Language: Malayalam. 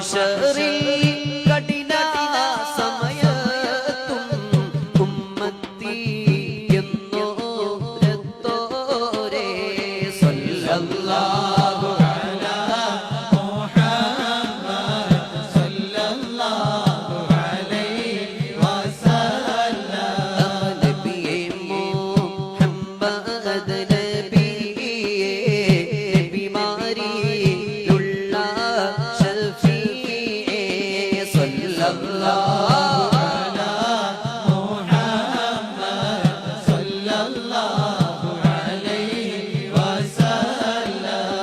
മഹ്ശറിൽ കഠിന സമയത്തും ഉമ്മത്തി എന്നോരത്തോരേ സല്ലല്ലാഹു അലാ മുഹമ്മദ് സല്ലല്ലാഹു അലൈഹി വസല്ലം നബിയേ മുഹമ്മദ് നബിയേ നബിമാരിലുള്ള ശഫീഇ സല്ലല്ലാഹു അലാ മുഹമ്മദ് സല്ലല്ലാഹു അലൈഹി വസല്ലം